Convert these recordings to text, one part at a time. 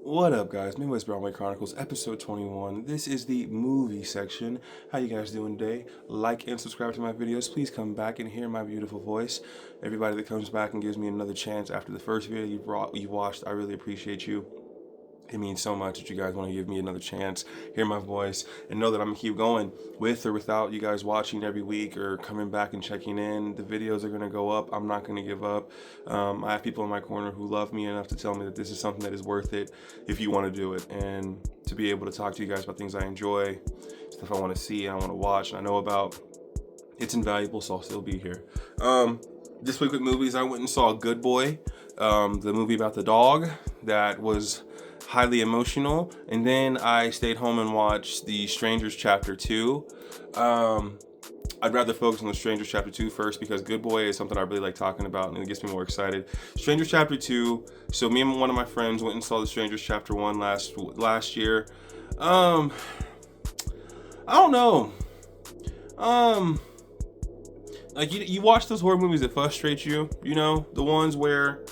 What up, guys? Midwest Broadway Chronicles, episode 21. This is the movie section. How you guys doing today? Like and subscribe to my videos. Please come back and hear my beautiful voice. Everybody that comes back and gives me another chance after the first video you watched, I really appreciate you. It means so much that you guys want to give me another chance, hear my voice, and know that I'm going to keep going with or without you guys watching every week or coming back and checking in. The videos are going to go up. I'm not going to give up. I have people in my corner who love me enough to tell me that this is something that is worth it if you want to do it. And to be able to talk to you guys about things I enjoy, stuff I want to see, I want to watch, and I know about, it's invaluable, so I'll still be here. This week with movies, I went and saw Good Boy, the movie about the dog that was highly emotional, and then I stayed home and watched The Strangers Chapter 2. I'd rather focus on The Strangers Chapter 2 first because Good Boy is something I really like talking about and it gets me more excited. Strangers Chapter 2, so me and one of my friends went and saw The Strangers Chapter 1 last year. I don't know. Like you watch those horror movies that frustrate you, you know, the ones where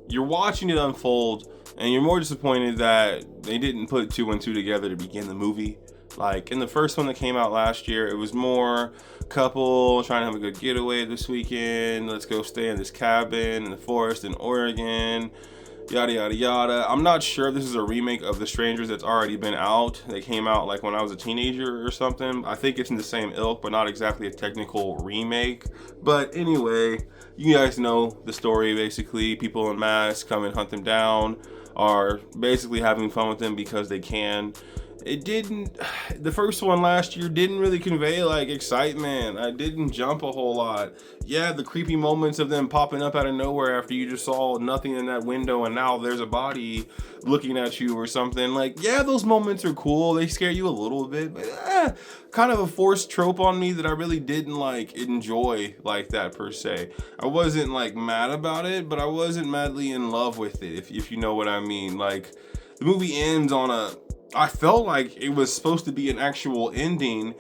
you're watching it unfold and you're more disappointed that they didn't put two and two together to begin the movie. Like in the first one that came out last year, it was more couple trying to have a good getaway this weekend. Let's go stay in this cabin in the forest in Oregon. Yada yada yada. I'm not sure if this is a remake of The Strangers that's already been out. They came out like when I was a teenager or something. I think it's in the same ilk, but not exactly a technical remake. But anyway, you guys know the story basically. People in masks come and hunt them down, are basically having fun with them because they can. The first one last year didn't really convey like excitement. I didn't jump a whole lot. Yeah, the creepy moments of them popping up out of nowhere after you just saw nothing in that window and now there's a body looking at you or something. Like, yeah, those moments are cool. They scare you a little bit, but kind of a forced trope on me that I really didn't like enjoy like that per se. I wasn't like mad about it, but I wasn't madly in love with it, if you know what I mean. Like, the movie ends on I felt like it was supposed to be an actual ending,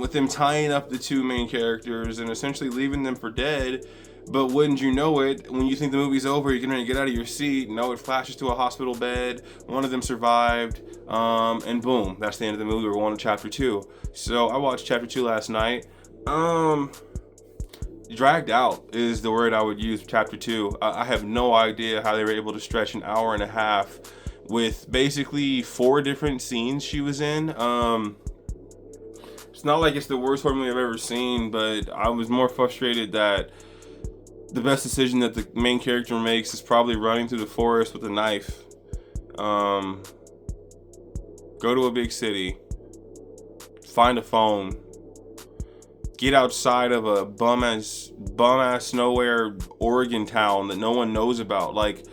with them tying up the two main characters and essentially leaving them for dead. But wouldn't you know it, when you think the movie's over, you're gonna get out of your seat. No, it flashes to a hospital bed. One of them survived, and boom, that's the end of the movie. We're on to chapter 2. So I watched chapter 2 last night. Dragged out is the word I would use for chapter 2. I have no idea how they were able to stretch an hour and a half with basically 4 different scenes she was in. It's not like it's the worst horror movie I've ever seen, but I was more frustrated that the best decision that the main character makes is probably running through the forest with a knife. Go to a big city, find a phone, get outside of a bum ass nowhere Oregon town that no one knows about. Like,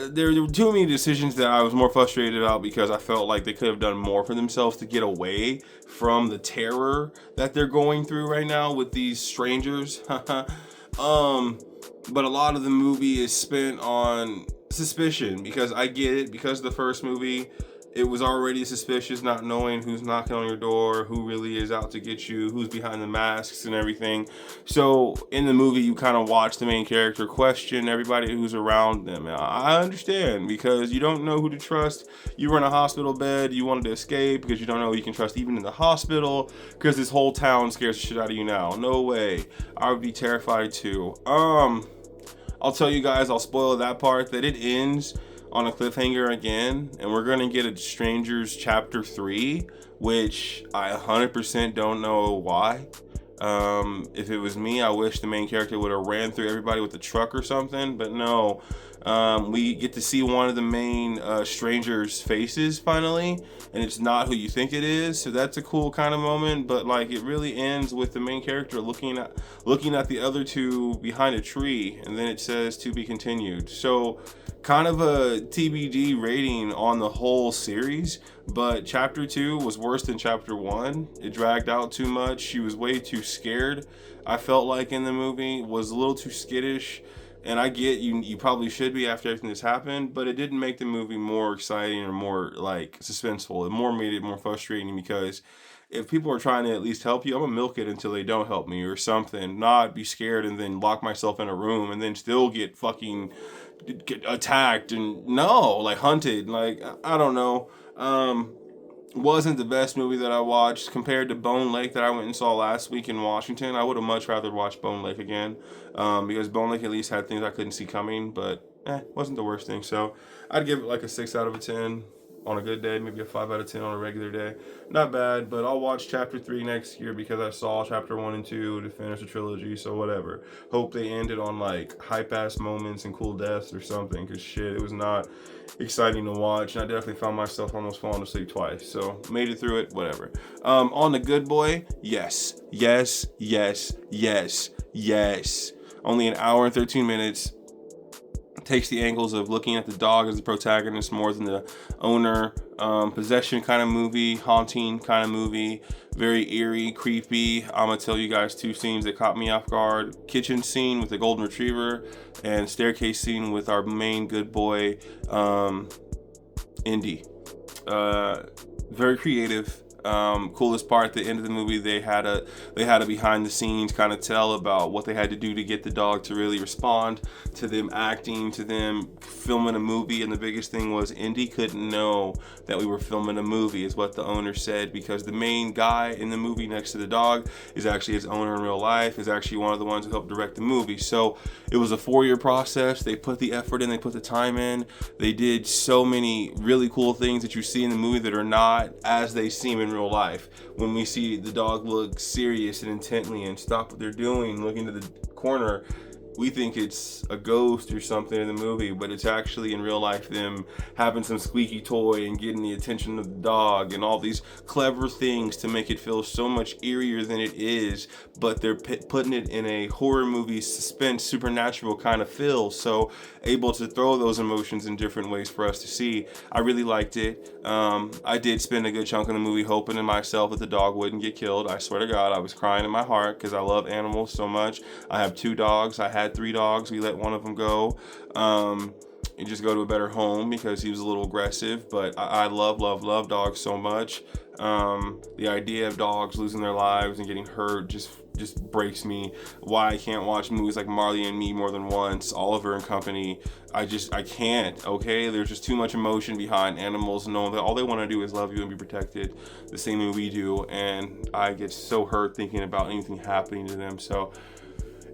there were too many decisions that I was more frustrated about because I felt like they could have done more for themselves to get away from the terror that they're going through right now with these strangers. But a lot of the movie is spent on suspicion because I get it, because the first movie, it was already suspicious, not knowing who's knocking on your door, who really is out to get you, who's behind the masks and everything. So in the movie, you kind of watch the main character question everybody who's around them. I understand, because you don't know who to trust. You were in a hospital bed, you wanted to escape because you don't know who you can trust even in the hospital, because this whole town scares the shit out of you now. No way. I would be terrified too. I'll tell you guys, I'll spoil that part, that it ends on a cliffhanger again, and we're gonna get a Strangers Chapter 3, which I 100% don't know why. If it was me, I wish the main character would have ran through everybody with a truck or something, but no. We get to see one of the main strangers' faces finally, and it's not who you think it is, so that's a cool kind of moment. But like, it really ends with the main character looking at the other two behind a tree, and then it says to be continued. So kind of a TBD rating on the whole series, but chapter 2 was worse than chapter 1. It dragged out too much. She was way too scared, I felt like, in the movie. Was a little too skittish, and I get you probably should be after everything that's happened, but it didn't make the movie more exciting or more like suspenseful. It made it more frustrating because if people are trying to at least help you, I'm gonna milk it until they don't help me or something. Not be scared and then lock myself in a room and then still get fucking get attacked and no, like hunted. Like I don't know. Wasn't the best movie that I watched compared to Bone Lake that I went and saw last week in Washington. I would have much rather watched Bone Lake again, because Bone Lake at least had things I couldn't see coming, but wasn't the worst thing. So I'd give it like a 6 out of 10 on a good day, maybe a 5 out of 10 on a regular day. Not bad, but I'll watch Chapter 3 next year because I saw Chapter 1 and 2 to finish the trilogy, so whatever. Hope they ended on like hype ass moments and cool deaths or something, because shit, it was not exciting to watch, and I definitely found myself almost falling asleep twice, so made it through it, whatever. On The Good Boy, yes. Only an hour and 13 minutes. Takes the angles of looking at the dog as the protagonist more than the owner. Possession kind of movie, haunting kind of movie, very eerie, creepy. I'm gonna tell you guys 2 scenes that caught me off guard. Kitchen scene with the golden retriever and staircase scene with our main good boy, Indy. Very creative. Coolest part at the end of the movie, they had a behind the scenes kind of tell about what they had to do to get the dog to really respond to them acting, to them filming a movie. And the biggest thing was Indy couldn't know that we were filming a movie, is what the owner said, because the main guy in the movie next to the dog is actually his owner in real life, is actually one of the ones who helped direct the movie. So it was a 4-year process. They put the effort in, they put the time in, they did so many really cool things that you see in the movie that are not as they seem in real life. When we see the dog look serious and intently and stop what they're doing, look into the corner, we think it's a ghost or something in the movie, but it's actually in real life them having some squeaky toy and getting the attention of the dog and all these clever things to make it feel so much eerier than it is, but they're putting it in a horror movie suspense supernatural kind of feel, so able to throw those emotions in different ways for us to see. I really liked it. I did spend a good chunk of the movie hoping to myself that the dog wouldn't get killed. I swear to God, I was crying in my heart because I love animals so much. I have 2 dogs. I had 3 dogs. We let one of them go and just go to a better home because he was a little aggressive, but I love dogs so much. The idea of dogs losing their lives and getting hurt just breaks me. Why I can't watch movies like Marley and Me more than once, Oliver and Company. I can't, okay? There's just too much emotion behind animals knowing that all they want to do is love you and be protected the same way we do, and I get so hurt thinking about anything happening to them. So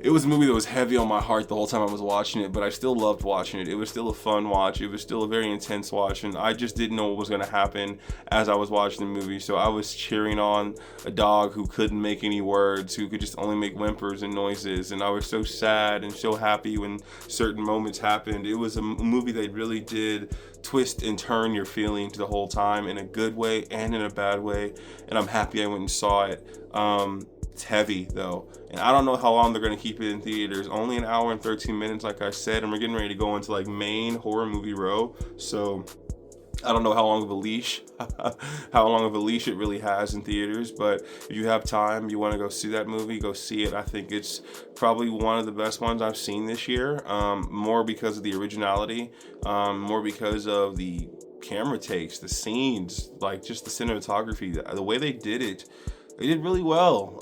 it was a movie that was heavy on my heart the whole time I was watching it, but I still loved watching it. It was still a fun watch. It was still a very intense watch, and I just didn't know what was going to happen as I was watching the movie. So I was cheering on a dog who couldn't make any words, who could just only make whimpers and noises, and I was so sad and so happy when certain moments happened. It was a movie that really did twist and turn your feelings the whole time in a good way and in a bad way, and I'm happy I went and saw it. It's heavy though, and I don't know how long they're gonna keep it in theaters. Only an hour and 13 minutes, like I said, and we're getting ready to go into like main horror movie row. So I don't know how long of a leash, it really has in theaters. But if you have time, you want to go see that movie, go see it. I think it's probably one of the best ones I've seen this year. More because of the originality, more because of the camera takes, the scenes, like just the cinematography, the way they did it. They did really well.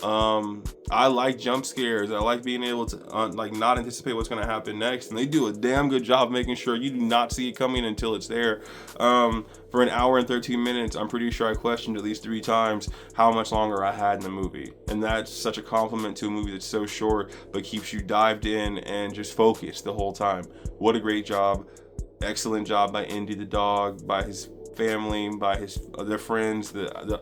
I like jump scares. I like being able to not anticipate what's going to happen next. And they do a damn good job making sure you do not see it coming until it's there. For an hour and 13 minutes, I'm pretty sure I questioned at least 3 times how much longer I had in the movie. And that's such a compliment to a movie that's so short, but keeps you dived in and just focused the whole time. What a great job. Excellent job by Indy the dog, by his family, by their friends,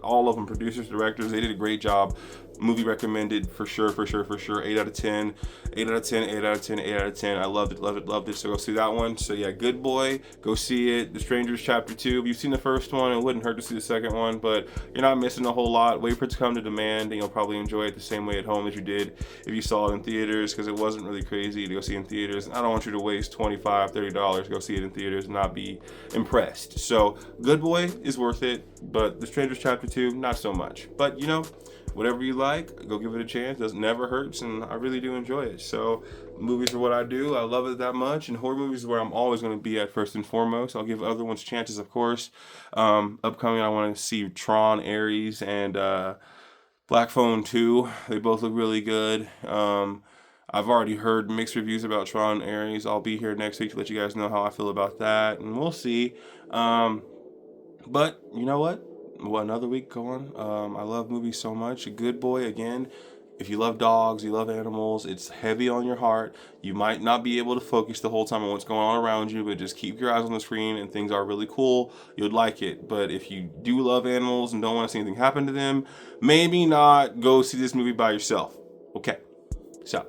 all of them, producers, directors. They did a great job. Movie recommended for sure. 8 out of 10. I loved it. So go see that one. So yeah, Good Boy, go see it. The Strangers Chapter 2. If you've seen the first one, it wouldn't hurt to see the second one, but you're not missing a whole lot. Wait for it to come to demand, and you'll probably enjoy it the same way at home as you did if you saw it in theaters, because it wasn't really crazy to go see it in theaters. And I don't want you to waste $25-$30 to go see it in theaters and not be impressed. So Good Boy is worth it, but The Strangers Chapter 2, not so much. But whatever you like, go give it a chance. It never hurts, and I really do enjoy it. So movies are what I do. I love it that much, and horror movies is where I'm always going to be at first and foremost. I'll give other ones chances, of course. Upcoming, I want to see Tron, Ares, and Black Phone 2. They both look really good. I've already heard mixed reviews about Tron and Ares. I'll be here next week to let you guys know how I feel about that, and we'll see. But you know what? Well, another week going. I love movies so much. A Good Boy, again. If you love dogs, you love animals, it's heavy on your heart. You might not be able to focus the whole time on what's going on around you, but just keep your eyes on the screen and things are really cool. You'd like it. But if you do love animals and don't want to see anything happen to them, maybe not go see this movie by yourself. Okay. So,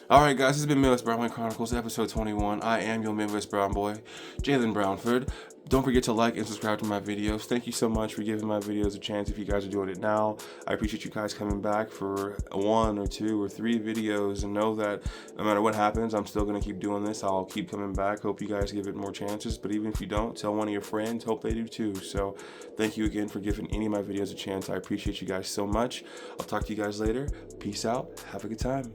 alright guys, this has been Midwest Brown Boy Chronicles, episode 21. I am your Midwest Brown Boy, Jalen Brownford. Don't forget to like and subscribe to my videos. Thank you so much for giving my videos a chance if you guys are doing it now. I appreciate you guys coming back for 1 or 2 or 3 videos, and know that no matter what happens, I'm still going to keep doing this. I'll keep coming back. Hope you guys give it more chances, but even if you don't, tell one of your friends. Hope they do too. So thank you again for giving any of my videos a chance. I appreciate you guys so much. I'll talk to you guys later. Peace out. Have a good time.